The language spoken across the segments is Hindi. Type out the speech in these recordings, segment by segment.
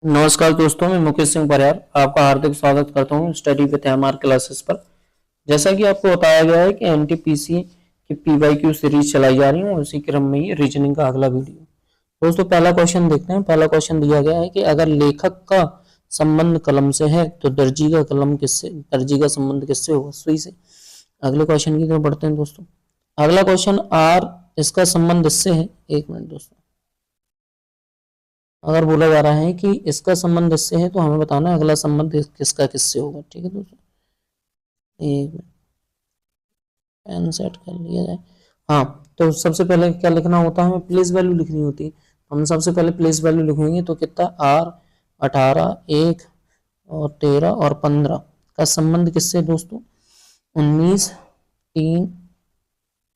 नमस्कार दोस्तों, मैं मुकेश सिंह परिहार आपका हार्दिक स्वागत करता हूं स्टडी विद एमआर क्लासेस पर। जैसा कि आपको बताया गया है कि एनटीपीसी की पीवाईक्यू सीरीज चलाई जा रही है और उसी क्रम में ही रीजनिंग का अगला वीडियो। दोस्तों पहला क्वेश्चन देखते हैं। पहला क्वेश्चन दिया गया है कि अगर लेखक का संबंध कलम से है तो दर्जी का संबंध किससे होगा? सुई से। अगले क्वेश्चन की तरफ बढ़ते हैं दोस्तों। अगला क्वेश्चन आर इसका संबंध इससे है। एक मिनट दोस्तों, अगर बोला जा रहा है कि इसका संबंध इससे है तो हमें बताना है अगला संबंध किसका किससे होगा। ठीक है दोस्तों, एक मिनट पेन सेट कर लिया जाए। हाँ, तो सबसे पहले क्या लिखना होता है? हमें प्लेस वैल्यू लिखनी होती है। हम सबसे पहले प्लेस वैल्यू लिखेंगे तो कितना आर 18, 1 और 13 और 15 का संबंध किससे दोस्तों? 19, 3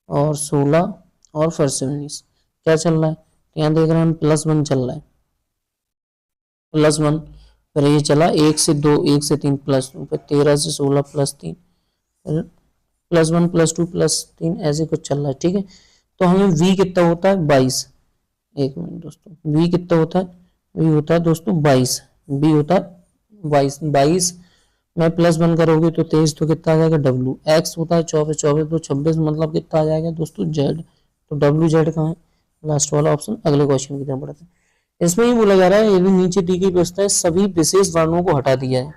और 16 और फिर से 19। क्या चल रहा है? यहाँ देख रहे हैं हम +1 चल रहा है, +1। फिर ये चला 1 से 2, 1 से 3 +2, फिर 13 से 16 +3, फिर +1 +2 +3, ऐसे कुछ चल रहा है। ठीक है, तो हमें v कितना होता है? 22। एक मिनट दोस्तों, v कितना होता है? v होता है दोस्तों 22, b होता है 22। 22 में +1 करोगे तो 23, तो कितना आ जाएगा? w। x होता है 24, 24 तो 26, मतलब कितना आ जाएगा दोस्तों? z। तो w z कहाँ है? लास्ट वाला ऑप्शन। अगले क्वेश्चन की तरफ बढ़ते हैं। इसमें ही बोला जा रहा है, ये भी नीचे दी गई व्यवस्था है, सभी विशेष वर्णों को हटा दिया है।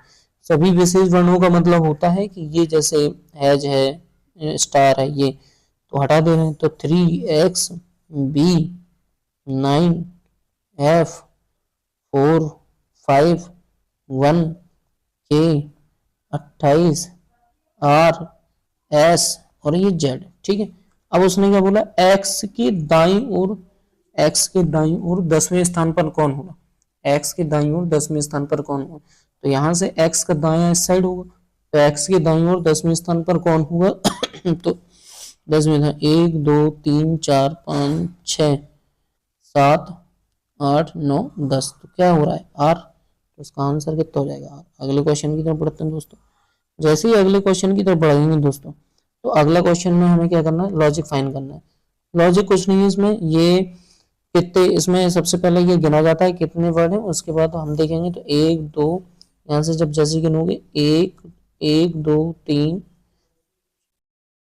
सभी विशेष वर्णों का मतलब होता है कि ये जैसे हैज है, स्टार है, ये तो हटा दे रहे हैं। तो 3x b 9 f 4 5 1 k 28 r s और ये z। ठीक है, अब उसने क्या बोला? x के दाईं ओर, x के दाईं ओर 10वें स्थान पर कौन होगा? x के दाईं ओर 10वें स्थान पर कौन होगा? तो यहाँ से x का दायां इस साइड होगा, तो x के दाईं ओर 10वें स्थान पर कौन होगा? तो 10वें था 1 2 3 4 5 6 7 8 9 10, तो क्या हो रहा है? r। तो इसका आंसर कितना हो जाएगा? r। अगले क्वेश्चन की तरफ बढ़ते हैं दोस्तों। जैसे ही अगले क्वेश्चन की तरफ बढ़ेंगे दोस्तों, तो अगला क्वेश्चन में हमें क्या करना है? लॉजिक फाइंड करना है। लॉजिक कुछ नहीं है इसमें, ये कितने, इसमें सबसे पहले ये गिना जाता है कितने वर्ड है, उसके बाद हम देखेंगे तो 1 2, यहाँ से जब जैसे गिनोगे 1 1 2 3,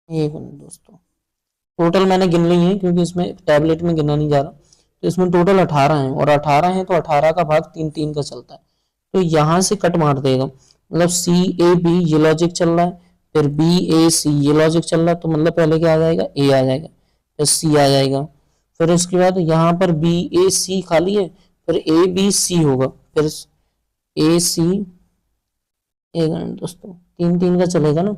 एक मिनट दोस्तों, टोटल मैंने गिन ली है क्योंकि इसमें टैबलेट में गिना नहीं जा रहा। तो इसमें टोटल 18 है और 18 है तो 18 का भाग 3 3 का चलता है, तो यहाँ से कट मार देगा। मतलब CAB ये लॉजिक चल रहा है, फिर BAC ये लॉजिक चल रहा है, तो मतलब पहले क्या आ जाएगा? A आ जाएगा, फिर C आ जाएगा, फिर उसके बाद यहाँ पर BAC खाली है, फिर ABC होगा, फिर AC। एक मिनट दोस्तों, 3 3 का चलेगा ना,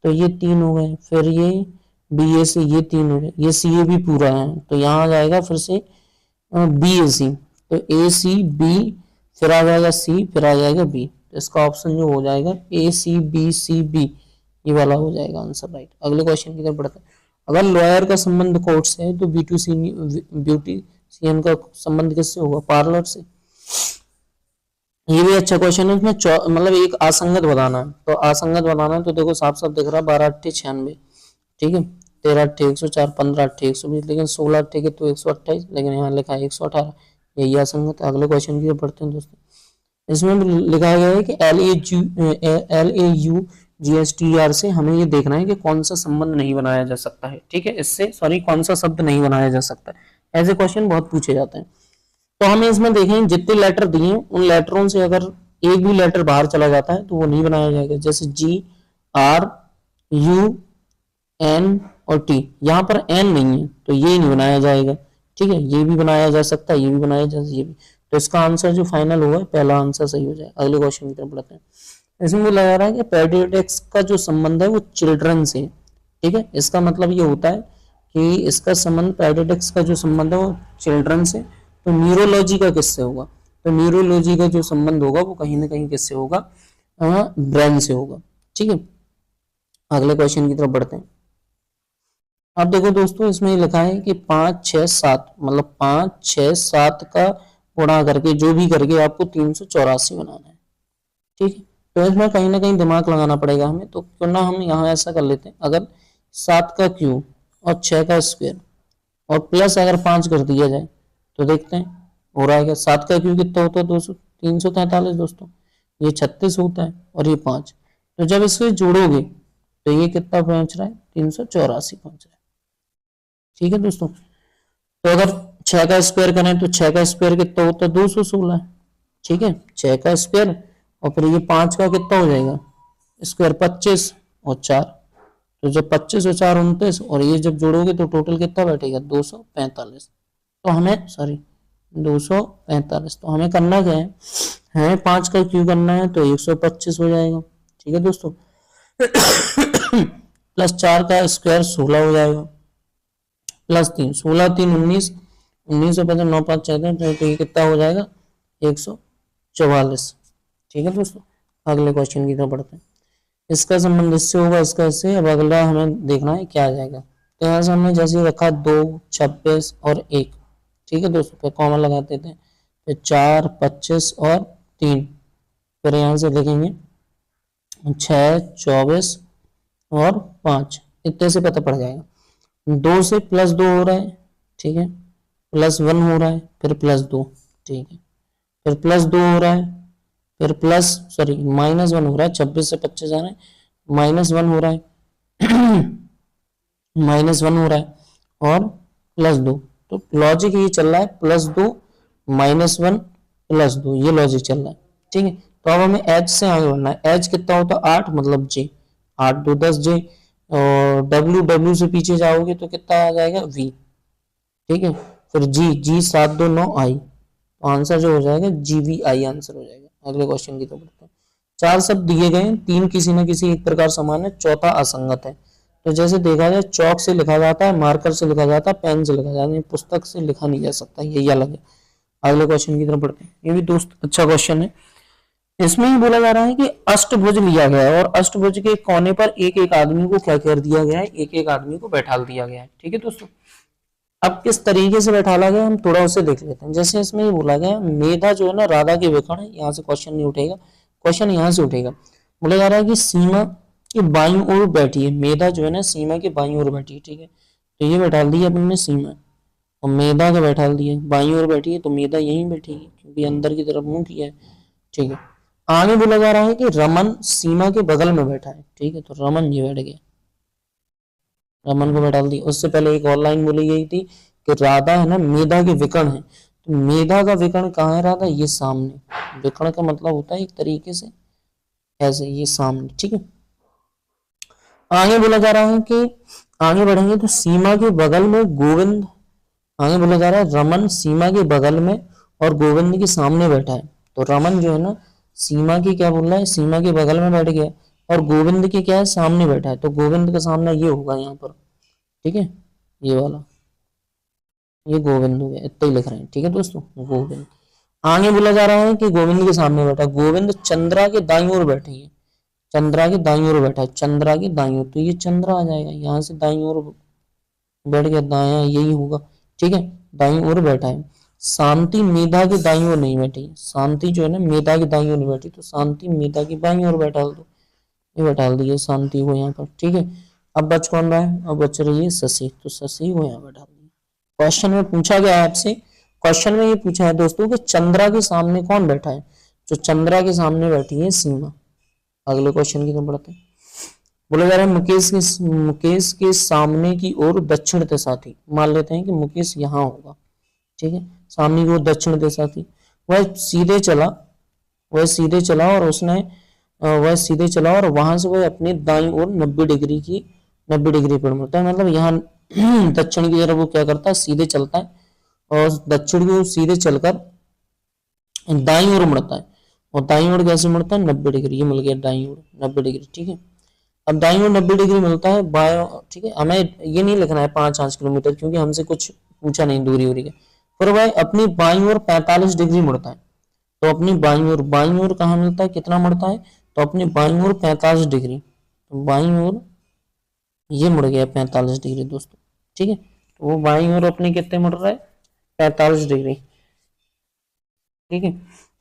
तो ये 3 हो गए, फिर ये BAC ये 3 हो गए, ये CA भी पूरा है, तो यहाँ आ जाएगा फिर से BAC, तो ACB, फिर आ जाएगा C, फिर आ जाएगा B। तो इसका ऑप्शन जो हो जाएगा ACBCB, ये वाला हो जाएगा आंसर राइट। अगले क्वेश्चन की तरफ बढ़ते हैं। अगर लॉयर का संबंध कोर्ट से है तो ब्यूटिशियन का संबंध किससे होगा? पार्लर से। ये भी अच्छा क्वेश्चन है। इसमें मतलब एक असंगत बताना है, तो असंगत बनाना है तो देखो साफ साफ दिख रहा है 12 8 96। ठीक है, 13 8 104, 15 8 120, लेकिन 16 8 के तो 128, लेकिन यहाँ लिखा है 118, यही असंगत है। अगले क्वेश्चन की तरफ बढ़ते हैं दोस्तों। इसमें लिखा गया है कि LAUGSTR से हमें ये देखना है कि कौन सा संबंध नहीं बनाया जा सकता है। ठीक है, इससे सॉरी कौन सा शब्द नहीं बनाया जा सकता है। ऐसे क्वेश्चन बहुत पूछे जाते हैं। तो हमें इसमें देखें जितने लेटर दिए उन लेटरों से अगर एक भी लेटर बाहर चला जाता है तो वो नहीं बनाया जाएगा। जैसे GRUN और T, यहाँ पर N नहीं है तो ये नहीं बनाया जाएगा। ठीक है, ये भी बनाया जा सकता है, ये भी बनाया जा सकता है, ये भी। तो इसका आंसर जो फाइनल होगा पहला आंसर सही हो जाएगा। अगले क्वेश्चन की तरफ बढ़ते हैं। इसमें बोला जा रहा है कि पेडियाट्रिक्स का जो संबंध है वो चिल्ड्रन से। ठीक है, इसका मतलब ये होता है कि इसका संबंध, पेडियाट्रिक्स का जो संबंध है वो चिल्ड्रन से। तो न्यूरोलॉजी का किससे होगा? तो न्यूरोलॉजी का जो संबंध होगा वो कहीं ना कहीं किससे होगा? ब्रेन से होगा। ठीक है, अगले क्वेश्चन की तरफ बढ़ते हैं। अब देखो दोस्तों, इसमें लिखा है कि 5 6 7, मतलब 5 6 7 का गुणा करके जो भी करके आपको 384 बनाना है। ठीक है, तो इसमें कहीं ना कहीं दिमाग लगाना पड़ेगा हमें, तो क्यों ना हम यहाँ ऐसा कर लेते हैं, अगर 7 का क्यूब और 6 का स्क्वायर और प्लस अगर 5 कर दिया जाए तो देखते हैं हो रहा है क्या। 7 का क्यूब कितना होता है दोस्तों? 343 दोस्तों, ये 36 होता है और ये 5, तो जब इसको जोड़ोगे तो ये कितना पहुंच रहा है, 384 पहुंच रहा है। ठीक है दोस्तों, तो अगर 6 का स्क्वायर करें तो 6 का स्क्वायर कितना होता है, 216। ठीक है, 6 का स्क्वायर और फिर ये 5 का कितना हो जाएगा स्क्वायर, 25 और 4, तो जब 25 और 4 29 और ये जब जोड़ोगे तो टोटल कितना बैठेगा, 245। तो हमें सॉरी 245, तो हमें करना क्या है 5 का क्यू करना है तो 125 हो जाएगा। ठीक है दोस्तों, प्लस 4 का स्क्वायर 16 हो जाएगा, प्लस 3, 16 3 19, 19 से 9 5 14, तो ये कितना हो जाएगा 144। ठीक है दोस्तों, अगले क्वेश्चन की तरफ बढ़ते हैं। इसका संबंध इससे होगा, इसका इससे, अब अगला हमें देखना है क्या आ जाएगा। तो यहाँ से हमने जैसे रखा 2 26 और 1। ठीक है दोस्तों, फिर कॉमन लगा देते हैं, फिर 4 25 और 3, फिर यहाँ से देखेंगे 6 24 और 5, इतने से पता पड़ जाएगा। 2 से प्लस 2 हो रहा है, ठीक है, प्लस 1 हो रहा है, फिर प्लस 2, ठीक है, फिर प्लस 2 हो रहा है, फिर प्लस सॉरी माइनस 1 हो रहा है, 26 से 25 आ रहा है, माइनस 1 हो रहा है माइनस 1 हो रहा है और प्लस 2, तो लॉजिक ये चल रहा है प्लस 2 माइनस 1 प्लस 2, ये लॉजिक चल रहा है। ठीक है, तो अब हमें एच से आगे बढ़ना है। एच कितना होता है 8, मतलब जे, 8 2 10 जे, और डब्ल्यू, डब्ल्यू से पीछे जाओगे तो कितना आ जाएगा वी। ठीक है, फिर जी, जी 7 2 9 आई, तो आंसर जो हो जाएगा जी वी आई आंसर हो जाएगा। अगले क्वेश्चन की तरफ बढ़ते हैं। 4 शब्द दिए गए हैं, 3 किसी न किसी एक प्रकार समान है, चौथा असंगत है। तो जैसे देखा जाए चौक से लिखा जाता है, मार्कर से लिखा जाता है, पेन से लिखा जाता है, पुस्तक से लिखा नहीं जा सकता, ये अलग है। अगले क्वेश्चन की तरफ बढ़ते हैं। ये भी दोस्त अच्छा क्वेश्चन है। इसमें ही बोला जा रहा है कि अष्टभुज लिया गया है और अष्टभुज के कोने पर एक एक आदमी को क्या कर दिया गया है, एक एक आदमी को बैठाल दिया गया है। ठीक है दोस्तों, अब किस तरीके से बैठाला गया हम थोड़ा उसे देख लेते हैं। जैसे इसमें ये बोला गया मेधा जो है ना राधा के विकर्ण है, यहाँ से क्वेश्चन नहीं उठेगा, क्वेश्चन यहाँ से उठेगा। बोला जा रहा है कि सीमा की बाईं ओर बैठी है, मेधा जो है ना सीमा के बाईं ओर बैठी है। ठीक है, तो ये बैठा दी अपन ने सीमा, और मेधा का बैठा दिया बाईं ओर बैठी है, तो मेधा यहीं बैठेगी क्योंकि अंदर की तरफ मुंह किया है। ठीक है, आगे बोला जा रहा है कि रमन सीमा के बगल में बैठा है। ठीक है, तो रमन ये बैठ गया, रमन को बैठा दी। उससे पहले एक और लाइन बोली गई थी कि राधा है ना मेधा के विकर्ण है, तो मेधा का विकर्ण कहाँ है राधा, ये सामने। विकर्ण का मतलब होता है एक तरीके से ऐसे, ये सामने। ठीक है, आगे बोला जा रहा है कि आगे बढ़ेंगे तो सीमा के बगल में गोविंद, आगे बोला जा रहा है रमन सीमा के बगल में और गोविंद के सामने बैठा है। तो रमन जो है ना सीमा की क्या बोल रहा है, सीमा के बगल में बैठ गया और गोविंद के क्या है सामने बैठा है, तो गोविंद का सामना ये होगा यहाँ पर। ठीक है, ये वाला, ये गोविंद हो गया, इतना ही लिख रहे हैं। ठीक है दोस्तों, गोविंद। आगे बोला जा रहा है कि गोविंद के सामने बैठा गोविंद चंद्रा के दाईं ओर बैठे हैं, चंद्रा के दाईं ओर बैठा है, चंद्रा के दाईं ओर, तो ये चंद्रा आ जाएगा, यहाँ से दाईं ओर बैठ गया, दाया यही होगा। ठीक है, दाईं ओर बैठा है। शांति मेधा की दाईं ओर नहीं बैठी, शांति जो है ना मेधा की दाईं ओर नहीं बैठी, तो शांति मेधा की बाईं ओर बैठा दो, ये बैठा दिए शांति को यहाँ पर। ठीक है, अब बच कौन रहा है, अब बच रही है शशि, तो शशि को यहाँ बैठा दिया। क्वेश्चन में पूछा गया है आपसे, क्वेश्चन में ये पूछा है दोस्तों कि चंद्रा के सामने कौन बैठा है, जो चंद्रा के सामने बैठी है सीमा। अगले क्वेश्चन की तरफ बढ़ते हैं। बोला जा रहा है मुकेश के सामने की ओर दक्षिण दिशा थी, मान लेते हैं कि मुकेश यहाँ होगा। ठीक है, सामने की ओर दक्षिण दिशा थी, वह सीधे चला, वह सीधे चला और उसने वह सीधे चला और वहां से वह अपने दाईं ओर 90 डिग्री की 90 डिग्री पर मुड़ता है, मतलब यहाँ दक्षिण की तरफ वो क्या करता है सीधे चलता है और दक्षिण की ओर सीधे चलकर दाईं ओर मुड़ता है। और दाईं ओर कैसे मुड़ता है 90 डिग्री, ये मिल गया दाईं ओर 90 डिग्री। ठीक है, अब दाईं ओर 90 डिग्री मिलता है बाएं। ठीक है, हमें ये नहीं लिखना है 5 किलोमीटर क्योंकि हमसे कुछ पूछा नहीं दूरी उरी का। फिर वह अपनी बाईं ओर 45 डिग्री मुड़ता है, तो अपनी बाईं ओर कहाँ मिलता है, कितना मुड़ता है, तो अपनी बाईं ओर 45 डिग्री, तो बाईं ओर ये मुड़ गया 45 डिग्री दोस्तों। ठीक है, तो वो बाईं ओर अपनी कितने मुड़ रहा है 45 डिग्री। ठीक है,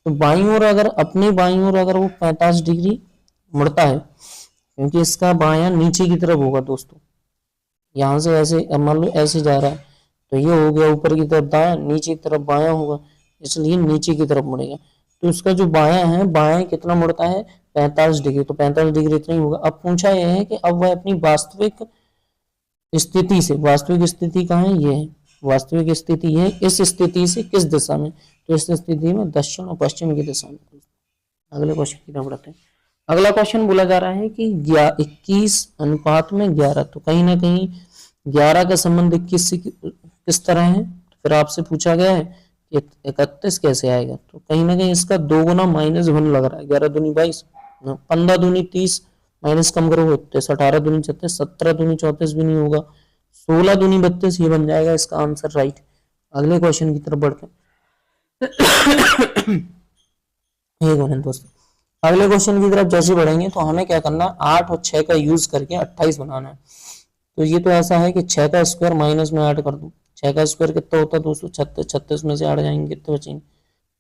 तो बाईं ओर अगर अपनी बाईं ओर अगर वो 45 डिग्री मुड़ता है, क्योंकि इसका बायां नीचे की तरफ होगा दोस्तों, यहाँ से ऐसे मान लो ऐसे जा रहा है, तो ये हो गया ऊपर की तरफ दायां, नीचे की तरफ बायां होगा, इसलिए नीचे की तरफ मुड़ेगा। तो उसका जो बायां है, बायां कितना मुड़ता है 45 डिग्री, तो 45 डिग्री इतना ही होगा। अब पूछा यह है कि अब वह अपनी वास्तविक स्थिति से, वास्तविक स्थिति कहाँ है, ये है वास्तविक स्थिति है, इस स्थिति से किस दिशा में, तो इस स्थिति में दक्षिण और पश्चिम की दिशा में। अगले क्वेश्चन की तरफ बढ़ते हैं। अगला क्वेश्चन बोला जा रहा है कि 21 अनुपात में 11, तो कहीं ना कहीं 11 का संबंध 21 से किस तरह है, तो फिर आपसे पूछा गया है कि 31 कैसे आएगा, तो कहीं ना कहीं इसका 2 गुना -1 लग रहा है। 11 दूनी 22, 15 दूनी 30, माइनस कम करो 38, 18 दूनी 36, 17 दूनी 34 भी नहीं होगा, 16 दूनी 32, ये बन जाएगा इसका आंसर राइट। अगले क्वेश्चन की तरफ बढ़ते हैं। एक मिनट दोस्तों, अगले क्वेश्चन की तरफ जैसे बढ़ेंगे तो हमें क्या करना है, 8 और 6 का यूज करके 28 बनाना है। तो ये तो ऐसा है कि 6 का स्क्वायर माइनस में 8 कर दूं, 6 का स्क्वायर कितना होता है दोस्तों 36, 36 में से 8 जाएंगे कितने बचेंगे,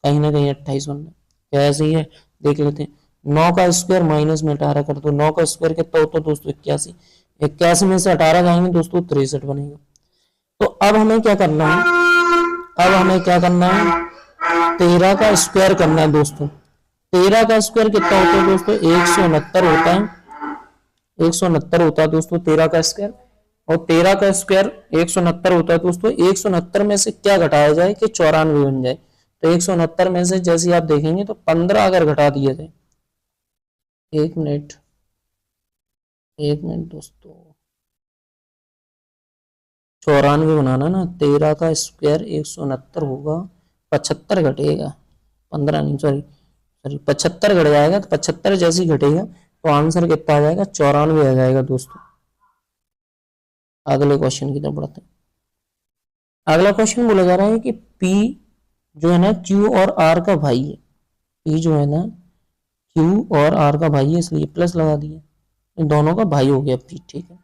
कहीं ना कहीं 28 बनना है। क्या ऐसे ही है, देख लेते हैं। 9 का स्क्वायर माइनस में 18 कर दो, 9 का स्क्वायर कितना होता है दोस्तों 81, 81 में से 18 जाएंगे दोस्तों 63 बनेगा। तो अब हमें क्या करना है, अब हमें क्या करना है, 13 का स्क्वायर करना है दोस्तों। 13 का स्क्वायर कितना होता है दोस्तों 169 होता है, 169 होता है दोस्तों 13 का स्क्वायर। और 13 का स्क्वायर 169 होता है दोस्तों, 169 में से क्या घटाया जाए कि 94 बन जाए। तो 169 में से जैसे आप देखेंगे तो 15 अगर घटा दिया जाए, एक मिनट दोस्तों, 94 बनाना ना, 13 का स्क्वायर 169 होगा, 75 घटेगा, 15 नहीं सॉरी 75 घट जाएगा, तो 75 जैसे ही घटेगा तो आंसर कितना आ जाएगा 94 आ जाएगा दोस्तों। अगले क्वेश्चन की तरफ बढ़ते हैं। अगला क्वेश्चन बोला जा रहा है कि P जो है ना Q और R का भाई है, P जो है ना Q और R का भाई है, इसलिए प्लस लगा दिया, दोनों का भाई हो गया P, ठीक है।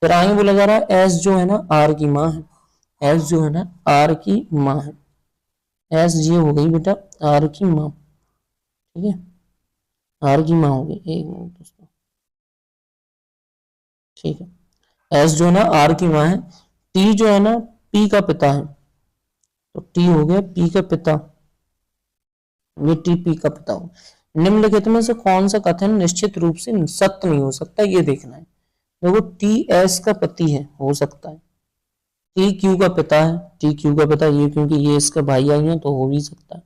फिर आगे बोला जा रहा है S जो है ना R की माँ है, S जो है ना R की माँ है, S ये हो गई बेटा R की माँ, ठीक है, R की माँ हो गई, एक मिनट दोस्तों, ठीक है। S जो है ना R की माँ है, T जो है ना P का पिता है, तो T हो गया P का पिता, ये T P का पिता हो। निम्नलिखित में से कौन सा कथन निश्चित रूप से सत्य नहीं हो सकता, ये देखना है। देखो T S का पति है, हो सकता है, T Q का पिता है, T Q का पिता ये क्योंकि ये इसका भाई आई है तो हो भी सकता है।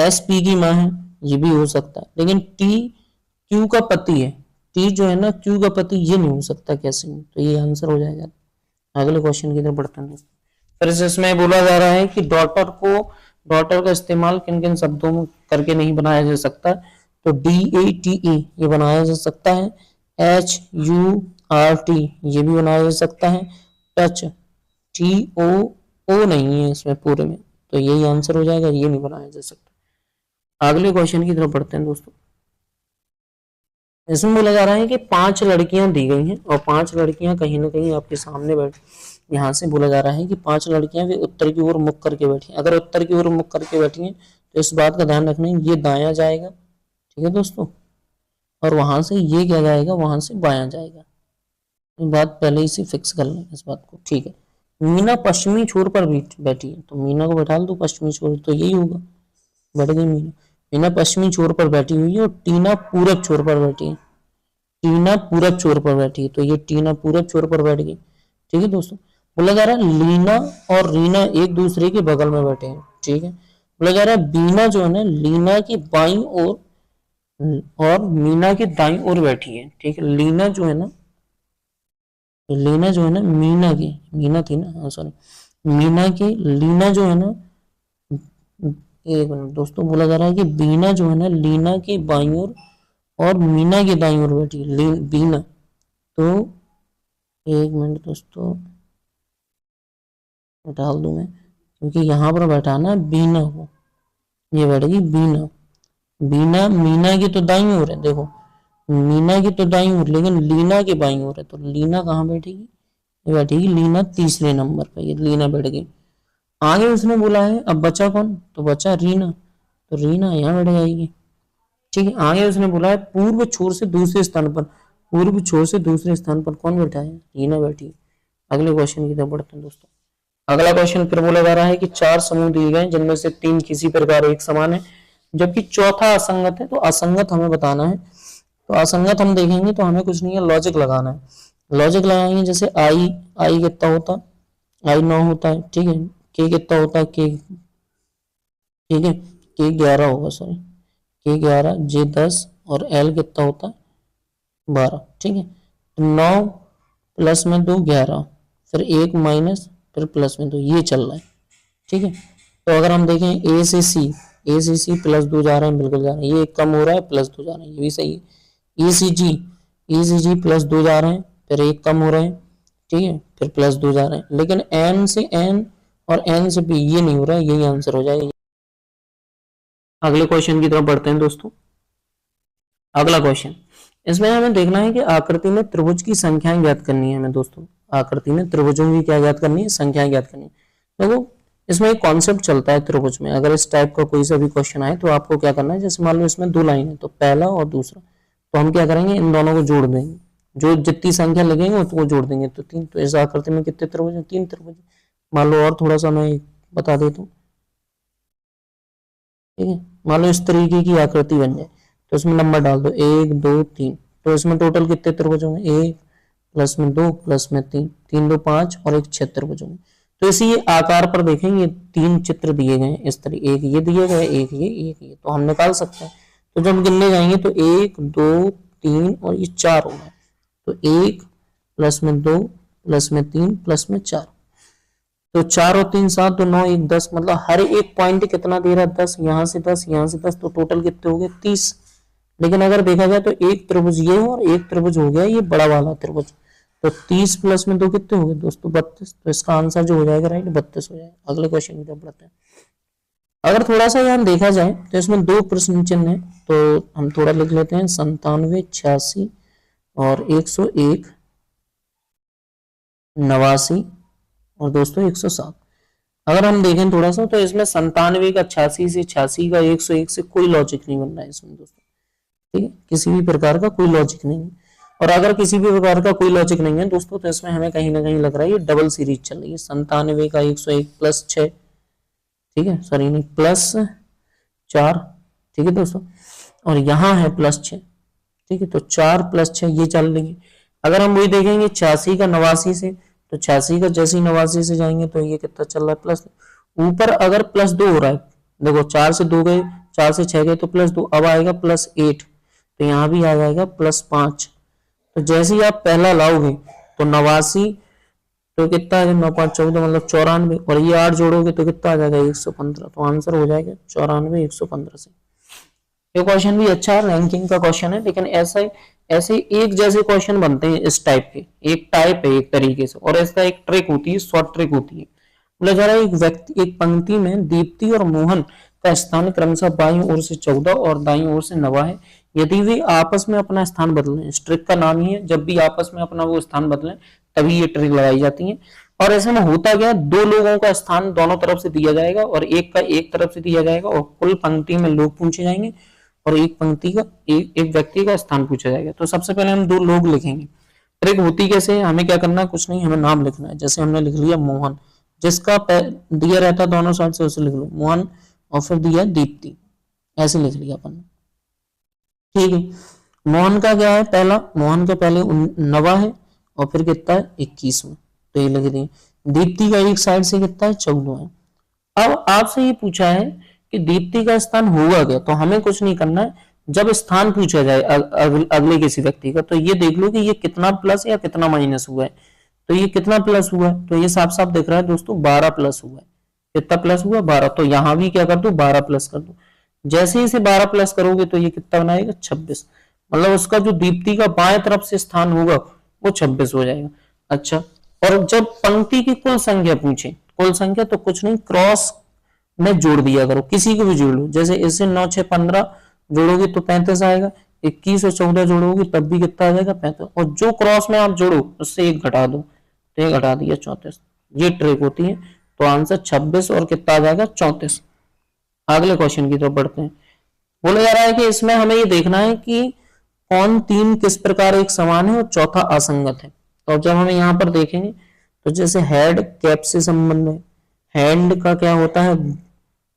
S P की माँ है, ये भी हो सकता है, लेकिन T Q का पति है, T जो है ना Q का पति, ये नहीं हो सकता कैसे नहीं, तो ये आंसर हो जाएगा। अगले क्वेश्चन की तरफ बढ़ते हैं। फिर इसमें बोला जा रहा है कि डॉटर का इस्तेमाल किन किन शब्दों में करके नहीं बनाया जा सकता, तो DATE ये बनाया जा सकता है, HURT ये भी बनाया जा सकता है, टच TOO नहीं है इसमें पूरे में, तो यही आंसर हो जाएगा, ये नहीं बनाया जा सकता। अगले क्वेश्चन की तरफ बढ़ते हैं दोस्तों। इसमें बोला जा रहा है कि 5 लड़कियां दी गई हैं और 5 लड़कियां कहीं ना कहीं आपके सामने बैठ, यहाँ से बोला जा रहा है कि 5 लड़कियां वे उत्तर की ओर मुख करके बैठी, अगर उत्तर की ओर मुख करके बैठी हैं तो इस बात का ध्यान रखना ये दायां जाएगा, ठीक है दोस्तों, और वहां से ये क्या जाएगा, वहां से बायां जाएगा, ये बात पहले ही से फिक्स कर लें इस बात को, ठीक है। मीना पश्चिमी छोर पर बैठी है, तो मीना को बैठा दो पश्चिमी छोर, तो यही होगा, बैठ गई मीना। मीना पश्चिमी छोर पर बैठी हुई है और टीना पूरब छोर पर बैठी है, टीना पूरब छोर पर बैठी है, तो ये टीना पूरब छोर पर बैठ गई, ठीक है दोस्तों। बोला जा रहा है लीना और रीना एक दूसरे के बगल में बैठे हैं, ठीक है। बोला जा रहा है बीना जो है ना लीना की बाईं ओर और मीना की दाईं ओर बैठी है, ठीक है। लीना जो है ना मीना थी ना, हाँ सॉरी, मीना की, लीना जो है ना, एक मिनट दोस्तों, बोला जा रहा है कि बीना जो है ना लीना की बाईं ओर और मीना की दाईं ओर बैठी है, बीना, तो एक मिनट दोस्तों डाल दूं मैं, क्योंकि यहाँ पर बैठाना बीना को, ये बैठेगी बीना, बीना मीना की तो दाईं ओर है, देखो मीना की तो दाईं ओर, लेकिन लीना की बाईं ओर है, तो लीना कहाँ बैठेगी, ये बैठेगी लीना तीसरे नंबर पर, ये लीना बैठ गई। आगे उसने बोला है अब बचा कौन, तो बचा रीना, तो रीना यहाँ बैठ जाएगी, ठीक है। आगे उसने बोला है पूर्व छोर से दूसरे स्थान पर, पूर्व छोर से दूसरे स्थान पर कौन बैठा है, रीना बैठी। अगले क्वेश्चन की तरफ बढ़ते हैं दोस्तों। अगला क्वेश्चन फिर बोला जा रहा है कि 4 समूह दिए गए जिनमें से 3 किसी प्रकार एक समान है, जबकि चौथा असंगत है। तो असंगत हमें बताना है, तो असंगत हम देखेंगे तो हमें कुछ नहीं है, लॉजिक लगाना है। लॉजिक लगाएंगे, जैसे आई कितना होता है, आई 9 होता है, ठीक है। के कितना होता है, के, ठीक है, के 11 होगा, सॉरी, के 11, जे 10 और एल कितना होता है 12, ठीक है। तो 9 प्लस में 2 11, फिर 1 माइनस, फिर प्लस में 2, ये चल रहा है, ठीक है। तो अगर हम देखें ए से सी प्लस 2 जा रहे हैं, बिल्कुल जा रहे हैं, ये एक कम हो रहा है, प्लस 2 जा रहे हैं, ये भी सही है। ई सी जी प्लस 2 जा रहे हैं, फिर एक कम हो रहे हैं, ठीक है, फिर प्लस 2 जा रहे हैं। लेकिन एन से एन और एन से बी ये नहीं हो रहा है, यही आंसर हो जाएगा। अगले क्वेश्चन की तरफ बढ़ते हैं दोस्तों। अगला क्वेश्चन, इसमें हमें देखना है कि आकृति में त्रिभुज की संख्याएं ज्ञात करनी है हमें दोस्तों। आकृति में त्रिभुजों की क्या ज्ञात करनी है, संख्याएं ज्ञात करनी है। देखो इसमें एक कॉन्सेप्ट चलता है त्रिभुज में, अगर इस टाइप का कोई सा भी क्वेश्चन आए तो आपको क्या करना है, जैसे मान लो इसमें 2 लाइन है, तो पहला और दूसरा, तो हम क्या करेंगे, इन दोनों को जोड़ देंगे, जो जितनी संख्या लगेंगे उसको जोड़ देंगे, तो 3। तो इस आकृति में कितने त्रिभुज है, 3 त्रिभुज। मान लो और थोड़ा सा मैं बता देता हूँ, ठीक है। मान लो इस तरीके की आकृति बन जाए, तो इसमें नंबर डाल दो 1 2 3, तो इसमें टोटल कितने त्रिभुज होंगे, 1 प्लस में 2 प्लस में 3, 3 2 5 और 1 6 त्रिभुज होंगे। तो इसी आकार पर देखेंगे 3 चित्र दिए गए हैं इस तरह, एक ये दिए गए, एक ये, तो हम निकाल सकते हैं। तो जब गिनने जाएंगे तो 1 2 3 और ये 4 होगा, तो 1 प्लस में 2 प्लस में 3 प्लस में 4, तो 4 और 3 7, तो 9 1 10, मतलब हर एक पॉइंट कितना दे रहा है 10, यहाँ से 10 यहाँ से 10, तो टोटल कितने हो गए 30। लेकिन अगर देखा जाए तो एक त्रिभुज ये और एक त्रिभुज हो गया ये बड़ा वाला त्रिभुज, तो 30 प्लस में 2 कितने हो गए दोस्तों 32, तो इसका आंसर जो हो जाएगा राइट 32 हो जाएगा। अगले क्वेश्चन की तरफ बढ़ते हैं। अगर थोड़ा सा यहाँ देखा जाए तो इसमें 2 प्रश्न चिन्ह है, तो हम थोड़ा लिख लेते हैं, 97 86 और 101 89 और दोस्तों 107। अगर हम देखें थोड़ा सा तो इसमें 97 का 86 से, 86 का 101 से कोई लॉजिक नहीं बन रहा है इसमें दोस्तों, ठीक है, किसी भी प्रकार का कोई लॉजिक नहीं है। और अगर किसी भी प्रकार का कोई लॉजिक नहीं है दोस्तों, तो इसमें हमें कहीं ना कहीं लग रहा है ये डबल सीरीज चल रही है। 97 का 101 प्लस 6, ठीक है, सॉरी नहीं, प्लस 4, ठीक है दोस्तों, और यहाँ है प्लस 6, ठीक है, तो 4 प्लस 6 ये चल रही है। अगर हम वही देखेंगे 86 का 89 से, तो 86 का जैसे 89 से जाएंगे तो ये कितना चल रहा है प्लस, ऊपर अगर प्लस 2 हो रहा है, देखो 4 से 2 गए, 4 से 6 गए तो प्लस 2, अब आएगा प्लस 8, तो यहाँ भी आ जाएगा प्लस 5। तो जैसे ही आप पहला लाओगे तो 89, तो कितना है 9 5 14, मतलब 94, और ये 8 जोड़ोगे तो कितना आ जाएगा 115, तो आंसर हो जाएगा 94 115 से। ये क्वेश्चन भी अच्छा है, रैंकिंग का क्वेश्चन है, लेकिन ऐसे एक जैसे क्वेश्चन बनते हैं इस टाइप के, एक टाइप है एक तरीके से, और इसका एक ट्रिक होती है, शॉर्ट ट्रिक होती है। बोला जा रहा है एक व्यक्ति, एक पंक्ति में दीप्ति और मोहन का स्थान क्रमशः बाईं ओर से 14 और दाईं ओर से 9 है। यदि वे आपस में अपना स्थान बदलें, इस ट्रिक का नाम ही है, जब भी आपस में अपना वो स्थान बदलें तभी ये ट्रिक लगाई जाती है। और ऐसे में होता क्या, 2 लोगों का स्थान दोनों तरफ से दिया जाएगा और एक का एक तरफ से दिया जाएगा, और कुल पंक्ति में लोग पूछे जाएंगे और एक पंक्ति का एक व्यक्ति का स्थान पूछा जाएगा। तो सबसे पहले हम 2 लोग लिखेंगे। ट्रिक होती कैसे, हमें क्या करना है, कुछ नहीं, हमें नाम लिखना है। जैसे हमने लिख लिया मोहन, जिसका दिया रहता है दोनों साइड से उसे लिख लो मोहन, और फिर दिया दीप्ति, ऐसे लिख लिया अपन, ठीक है। मोहन का क्या है, पहला मोहन के पहले 9 है और फिर कितना है 21 में, तो ये लिख दिए। दीप्ति का एक साइड से कितना है 14 है। अब आपसे ये पूछा है कि दीप्ति का स्थान होगा क्या, तो हमें कुछ नहीं करना है, जब स्थान पूछा जाए अगले किसी व्यक्ति का, तो ये देख लो कि ये कितना प्लस या कितना माइनस हुआ है। तो ये कितना प्लस हुआ है, तो ये साफ साफ दिख रहा है दोस्तों 12 प्लस हुआ है। कितना प्लस हुआ 12, तो यहाँ भी क्या कर दो 12 प्लस कर दो। जैसे ही इसे 12 प्लस करोगे तो ये कितना बनाएगा 26, मतलब उसका जो दीप्ति का बाएं तरफ से स्थान होगा वो 26 हो जाएगा। अच्छा, और जब पंक्ति की कुल संख्या पूछे, कुल संख्या तो कुछ नहीं, क्रॉस में जोड़ दिया करो, किसी को भी जोड़ लो। जैसे इससे 9 6 15 जोड़ोगे तो 35 आएगा, 21 और 14 जोड़ोगे तब भी कितना आ जाएगा 35, और जो क्रॉस में आप जोड़ो उससे एक घटा दो, तो एक घटा दिया 34। ये ट्रिक होती है। तो आंसर 26 और कितना आ जाएगा 34। अगले क्वेश्चन की तरफ बढ़ते हैं। बोला जा रहा है कि इसमें हमें ये देखना है कि कौन 3 किस प्रकार एक समान है और चौथा असंगत है। तो जब हम यहाँ पर देखेंगे तो जैसे हेड कैप से संबंध है, हैंड का क्या होता है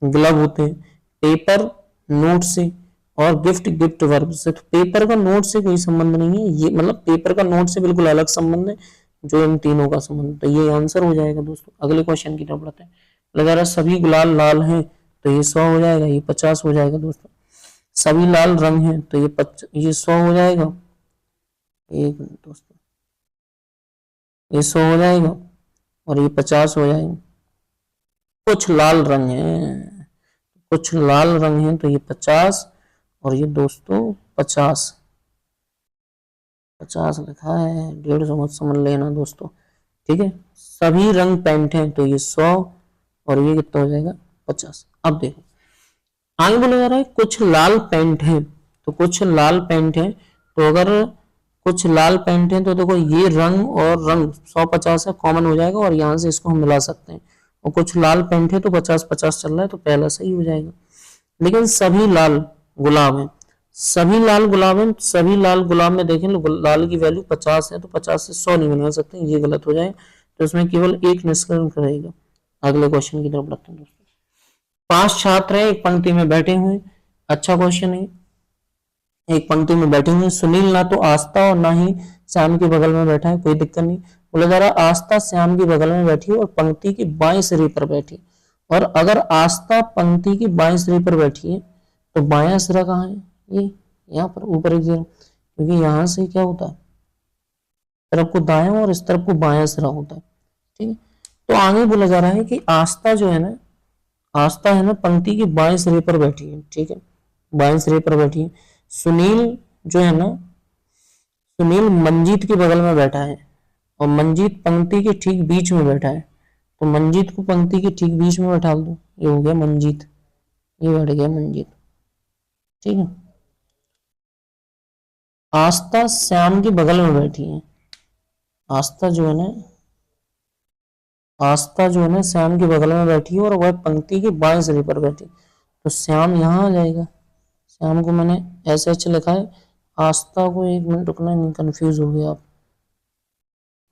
ग्लव होते हैं, पेपर नोट से और गिफ्ट गिफ्ट वर्ब से। तो पेपर का नोट से कोई संबंध नहीं है, ये मतलब पेपर का नोट से बिल्कुल अलग संबंध है जो इन तीनों का संबंध। तो ये आंसर हो जाएगा दोस्तों। अगले क्वेश्चन की तरफ बढ़ते हैं। लगा रहा सभी गुलाल लाल हैं तो ये 100 हो जाएगा, ये 50 हो जाएगा दोस्तों। सभी लाल रंग हैं तो ये 100 हो जाएगा, एक मिनट दोस्तों, ये 100 हो जाएगा और ये 50 हो जाएगा। कुछ लाल रंग है, कुछ लाल रंग है तो ये 50 और ये दोस्तों 50 50 लिखा है, 150 मत समझ लेना दोस्तों, ठीक है। सभी रंग पेंट हैं तो ये 100 और ये कितना हो जाएगा 50। अब देखो आगे बोला जा रहा है कुछ लाल पेंट है, तो कुछ लाल पेंट है, तो अगर कुछ लाल पेंट है तो देखो ये रंग और रंग 100-50 है, कॉमन हो जाएगा और यहाँ से इसको हम मिला सकते हैं। और कुछ लाल पेंट है तो 50-50 चल रहा है, तो पहला सही हो जाएगा। लेकिन सभी लाल गुलाब है, सभी लाल गुलाब है, सभी लाल गुलाब में देखें लाल की वैल्यू 50 है, तो 50 से 100 नहीं बना सकते, ये गलत हो जाएगा। तो इसमें केवल एक निष्कर्ष रहेगा। अगले क्वेश्चन की तरफ बढ़ते हैं दोस्तों। 5 छात्र हैं एक पंक्ति में बैठे हुए, अच्छा क्वेश्चन है। एक पंक्ति में बैठे हुए सुनील ना तो आस्था और ना ही श्याम के बगल में बैठा है, कोई दिक्कत नहीं। बोला जा रहा आस्था श्याम के बगल में बैठी है और पंक्ति की बाएं सिरे पर बैठी है। और अगर आस्था पंक्ति की बाएं सिरे पर बैठी है तो बायां सिरा कहाँ है, ये यहाँ पर ऊपर एक जरा, क्योंकि यहाँ से क्या होता है, तरफ को दायां और इस तरफ को बायां सिरा होता है, ठीक है। तो आगे बोला जा रहा है कि आस्था जो है ना, आस्था है ना पंक्ति के बाएं सिरे पर बैठी है, ठीक है, बाएं सिरे पर बैठी है। सुनील जो है ना, सुनील मंजीत के बगल में बैठा है और मंजीत पंक्ति के ठीक बीच में बैठा है, तो मंजीत को पंक्ति के ठीक बीच में बैठा दो, ये हो गया मंजीत, ये बैठ गया मंजीत, ठीक है। आस्था श्याम के बगल में बैठी है, आस्था जो है ना, आस्था जो है ना श्याम के बगल में बैठी है और वह पंक्ति के बाएं सिरे पर बैठी, तो श्याम यहाँ आ जाएगा। श्याम को मैंने ऐसे अच्छे लिखा है, आस्था को एक मिनट रुकना, नहीं कंफ्यूज हो गया आप,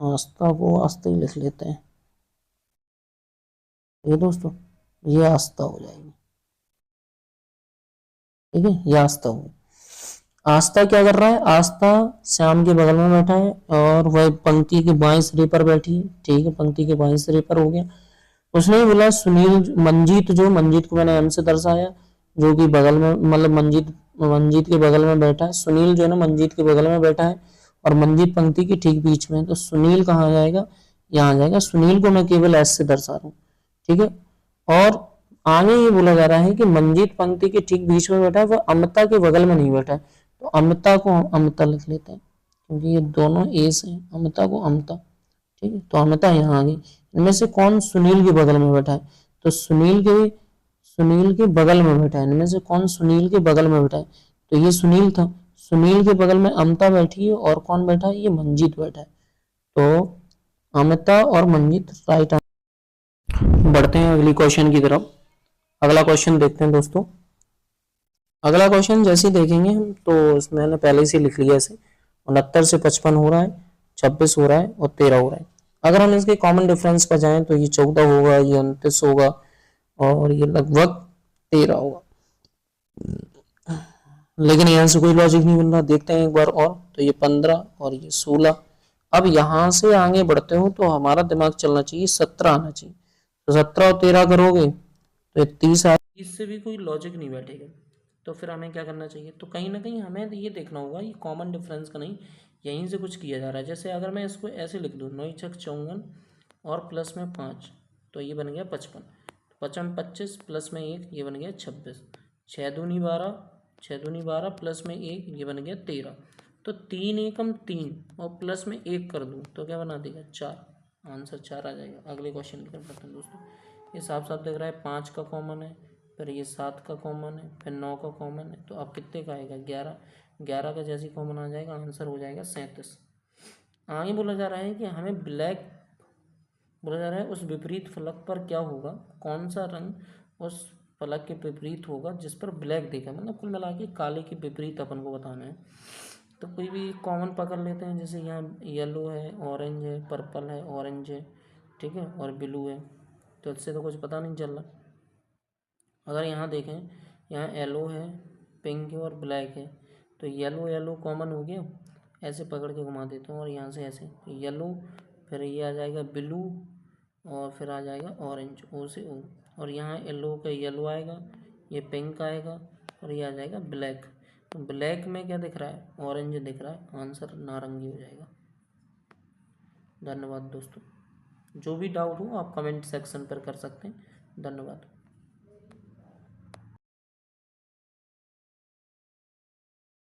आस्था को आस्था ही लिख लेते हैं, ये दोस्तों ये आस्था हो जाएगी, ठीक है, ये आस्था हो। आस्था क्या कर रहा है, आस्था श्याम के बगल में बैठा है और वह पंक्ति के बाएं सिरे पर बैठी है, ठीक है, पंक्ति के बाएं सिरे पर हो गया। उसने बोला सुनील मंजीत, जो मंजीत को मैंने एम से दर्शाया, जो कि बगल में मतलब मंजीत मंजीत के बगल में बैठा है। सुनील जो है ना मंजीत के बगल में बैठा है और मंजीत पंक्ति के ठीक बीच में है, तो सुनील कहाँ आ जाएगा, यहाँ आ जाएगा। सुनील को मैं केवल एस से दर्शा रहा हूँ, ठीक है। और आगे ये बोला जा रहा है कि मंजीत पंक्ति के ठीक बीच में बैठा है, वह अमृता के बगल में नहीं बैठा है, तो अमृता को अमृता लिख लेते हैं क्योंकि ये दोनों एस हैं, अमृता को अमृता, ठीक है। तो अमृता यहाँ आ गई। इनमें से कौन सुनील के बगल में बैठा है, तो सुनील के बगल में बैठा है। इनमें से कौन सुनील के बगल में बैठा है, तो ये सुनील था। सुनील के बगल में अमृता बैठी है और कौन बैठा है, ये मंजीत बैठा है। तो अमृता और मंजीत राइट। बढ़ते हैं अगली क्वेश्चन की तरफ। अगला क्वेश्चन देखते हैं दोस्तों। अगला क्वेश्चन जैसे ही देखेंगे हम तो इसमें मैंने पहले से लिख लिया, इसे 69 से 55 हो रहा है, 26 हो रहा है और 13 हो रहा है। अगर हम इसके कॉमन डिफरेंस पर जाएं तो ये 14 होगा, ये 29 होगा और ये लगभग 13 होगा, लेकिन यहाँ से कोई लॉजिक नहीं बन रहा। देखते हैं एक बार और, तो ये 15 और ये 16। अब यहाँ से आगे बढ़ते हो तो हमारा दिमाग चलना चाहिए 17 आना चाहिए, तो 17 और 13 करोगे तो ये 30 आ, इससे भी कोई लॉजिक नहीं बैठेगा। तो फिर हमें क्या करना चाहिए, तो कहीं ना कहीं हमें ये देखना होगा ये कॉमन डिफरेंस का नहीं, यहीं से कुछ किया जा रहा है। जैसे अगर मैं इसको ऐसे लिख दूँ 9 छक 54 और प्लस में 5 तो ये बन गया 55, 55 25 प्लस में 1 ये बन गया 26, 6 दूनी 12, 6 दूनी 12 प्लस में 1 ये बन गया 13। तो 3 एकम 3 और प्लस में 1 कर दूँ तो क्या बना देगा 4, आंसर 4 आ जाएगा। अगले क्वेश्चन की तरफ बढ़ते हैं दोस्तों। ये साफ साफ दिख रहा है 5 का कॉमन है, फिर ये 7 का कॉमन है, फिर 9 का कॉमन है, तो अब कितने का आएगा 11, 11 का जैसे कॉमन आ जाएगा आंसर हो जाएगा 37। आगे बोला जा रहा है कि हमें ब्लैक, बोला जा रहा है उस विपरीत फलक पर क्या होगा, कौन सा रंग उस फलक के विपरीत होगा जिस पर ब्लैक देखा, मतलब कुल मिला के काले के विपरीत अपन को बताना है। तो कोई भी कॉमन पकड़ लेते हैं, जैसे यहाँ येलो है, ऑरेंज है, पर्पल है, ऑरेंज है, ठीक है, और ब्लू है, तो इससे तो कुछ पता नहीं चल रहा। अगर यहाँ देखें यहाँ येलो है, पिंक है और ब्लैक है, तो येलो येलो कॉमन हो गया, ऐसे पकड़ के घुमा देता हूँ और यहाँ से ऐसे येलो, फिर ये आ जाएगा ब्लू और फिर आ जाएगा ऑरेंज, ओ से ओ, और यहाँ येलो का येलो आएगा, ये पिंक आएगा और ये आ जाएगा ब्लैक। तो ब्लैक में क्या दिख रहा है, ऑरेंज दिख रहा है, आंसर नारंगी हो जाएगा। धन्यवाद दोस्तों, जो भी डाउट हो आप कमेंट सेक्शन पर कर सकते हैं। धन्यवाद।